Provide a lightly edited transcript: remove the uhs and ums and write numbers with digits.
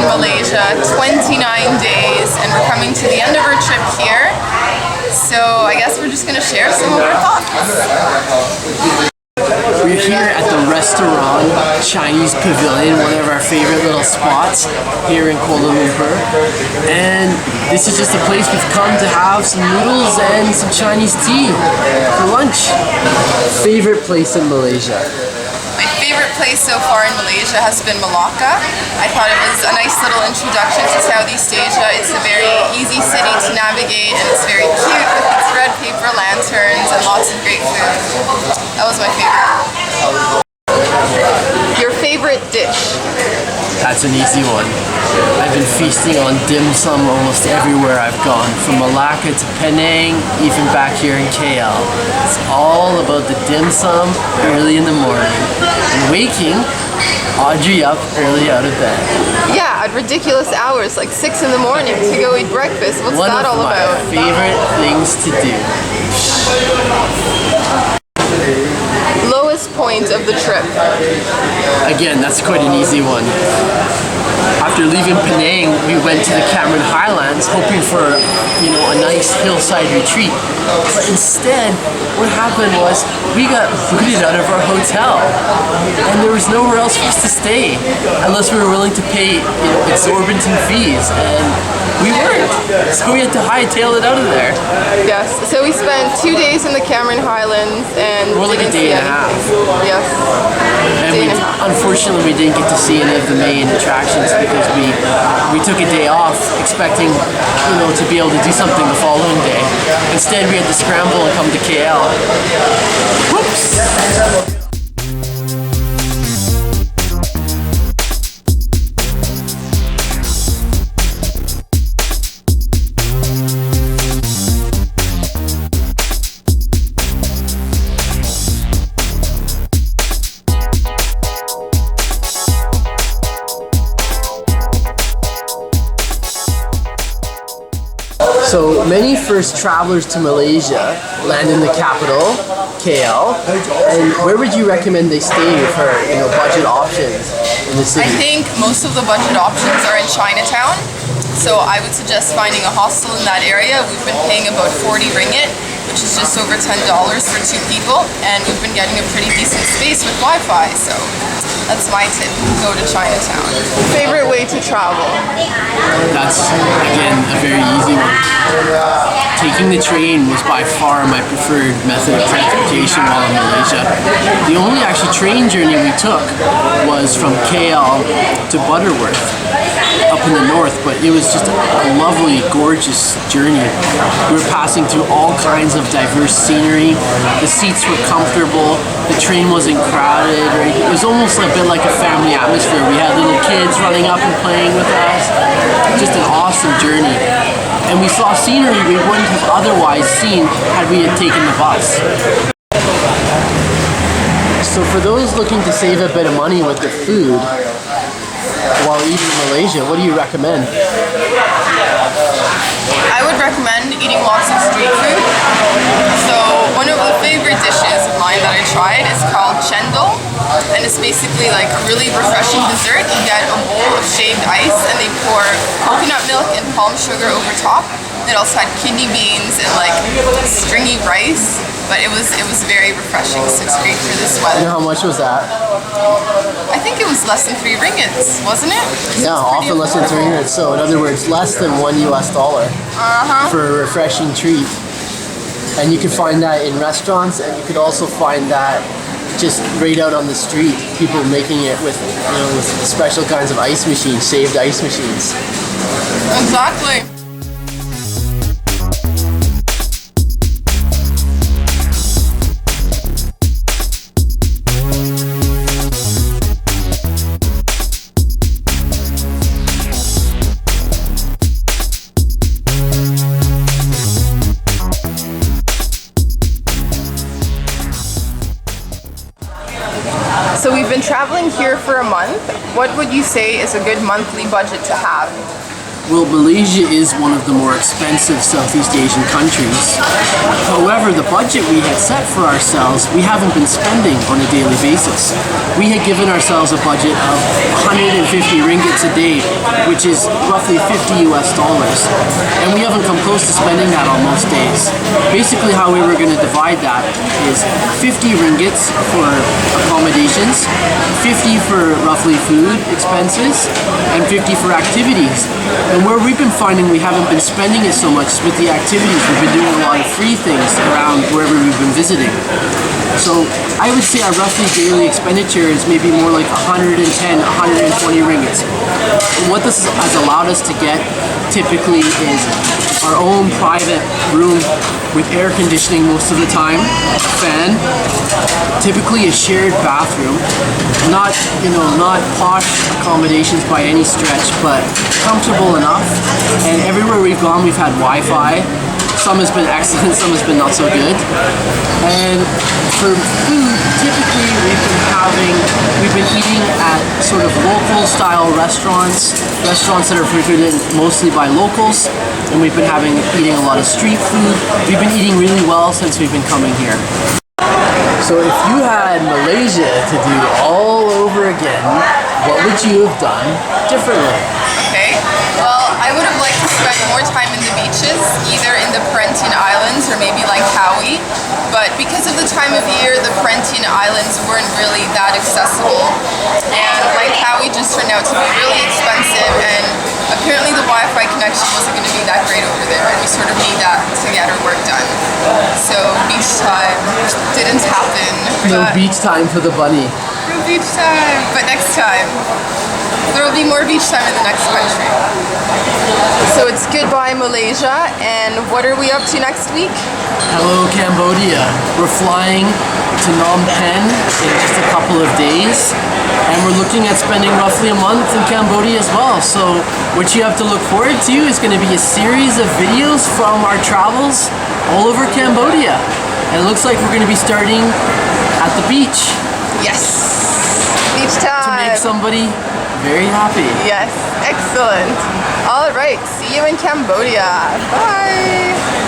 in Malaysia, 29 days, and we're coming to the end of our trip here. So I guess we're just gonna share some of our thoughts. We're here at the restaurant Chinese Pavilion, one of our favorite little spots here in Kuala Lumpur. And this is just a place we've come to have some noodles and some Chinese tea for lunch. Favorite place in Malaysia? My favorite place so far in Malaysia has been Malacca. I thought it was a nice little introduction to Southeast Asia. It's a very easy city to navigate and it's very cute with its red paper lanterns and lots of great food. That was my favorite. Your favorite dish? That's an easy one. I've been feasting on dim sum almost everywhere I've gone, from Malacca to Penang, even back here in KL. It's all about the dim sum early in the morning. And waking Audrey up early out of bed. Yeah, at ridiculous hours, like 6 in the morning to go eat breakfast. What's that all about? One of my favorite things to do. Lowest point of the trip? Again, that's quite an easy one. After leaving Penang, we went to the Highlands hoping for, a nice hillside retreat. But instead, what happened was we got booted out of our hotel, and there was nowhere else for us to stay unless we were willing to pay, exorbitant fees, and we weren't. So we had to hightail it out of there. Yes. So we spent 2 days in the Highlands and more like a day and a half. Yes. And unfortunately, we didn't get to see any of the main attractions because we took a day off expecting, to be able to do something the following day. Instead, we had to scramble and come to KL. Whoops! So many first travelers to Malaysia land in the capital, KL, and where would you recommend they stay for budget options in the city? I think most of the budget options are in Chinatown, so I would suggest finding a hostel in that area. We've been paying about 40 ringgit, which is just over $10 for 2 people, and we've been getting a pretty decent space with Wi-Fi, so that's my tip. Go to Chinatown. Favorite way to travel? That's, again, a very easy one. Taking the train was by far my preferred method of transportation while in Malaysia. The only actually train journey we took was from KL to Butterworth, up in the north, but it was just a lovely, gorgeous journey. We were passing through all kinds of diverse scenery. The seats were comfortable. The train wasn't crowded. Right? It was almost a bit like a family atmosphere. We had little kids running up and playing with us. Just an awesome journey. And we saw scenery we wouldn't have otherwise seen had we had taken the bus. So for those looking to save a bit of money with their food while eating in Malaysia, what do you recommend? I would recommend eating lots of street food. So one of the favorite dishes of mine that I tried is called Cendol, and it's basically like a really refreshing dessert. You get a bowl of shaved ice and they pour coconut milk and palm sugar over top. It also had kidney beans and like stringy rice, but it was very refreshing, so it's great for this weather. And how much was that? I think it was less than 3 ringgits, wasn't it? Yeah, often less than 3 ringgits. So in other words, less than $1 for a refreshing treat. And you can find that in restaurants, and you could also find that just right out on the street. People making it with with special kinds of ice machines, shaved ice machines. Exactly. So we've been traveling here for a month. What would you say is a good monthly budget to have? Well, Malaysia is one of the more expensive Southeast Asian countries. However, the budget we had set for ourselves, we haven't been spending on a daily basis. We had given ourselves a budget of 150 ringgits a day, which is roughly 50 US dollars. And we haven't come close to spending that on most days. Basically, how we were going to divide that is 50 ringgits for accommodations, 50 for roughly food expenses, and 50 for activities. And where we've been finding we haven't been spending it so much is with the activities. We've been doing a lot of free things around wherever we've been visiting. So I would say our roughly daily expenditure is maybe more like 110, 120 ringgits. And what this has allowed us to get typically is our own private room with air conditioning most of the time, a fan, typically a shared bathroom, not posh accommodations by any stretch, but comfortable enough. And everywhere we've gone, we've had Wi-Fi. Some has been excellent, some has been not so good. And for food, typically we've been eating at sort of local style restaurants that are frequented mostly by locals, and we've been eating a lot of street food. We've been eating really well since we've been coming here. So if you had Malaysia to do all over again, what would you have done differently? Okay, well, I would have liked to spend more time in the beaches, either in the Perhentian Islands or maybe Langkawi. But because of the time of year, the Perhentian Islands weren't really that accessible. And Langkawi just turned out to be really expensive, and apparently the Wi-Fi connection wasn't going to be that great over there, and we sort of need that to get our work done. So beach time didn't happen. No beach time for the bunny. No beach time, but next time. There will be more beach time in the next country. So it's goodbye Malaysia, and what are we up to next week? Hello Cambodia. We're flying to Phnom Penh in just a couple of days, and we're looking at spending roughly a month in Cambodia as well. So what you have to look forward to is going to be a series of videos from our travels all over Cambodia. And it looks like we're going to be starting at the beach. Yes! Beach time! To make somebody very happy. Yes, excellent. All right, see you in Cambodia. Bye!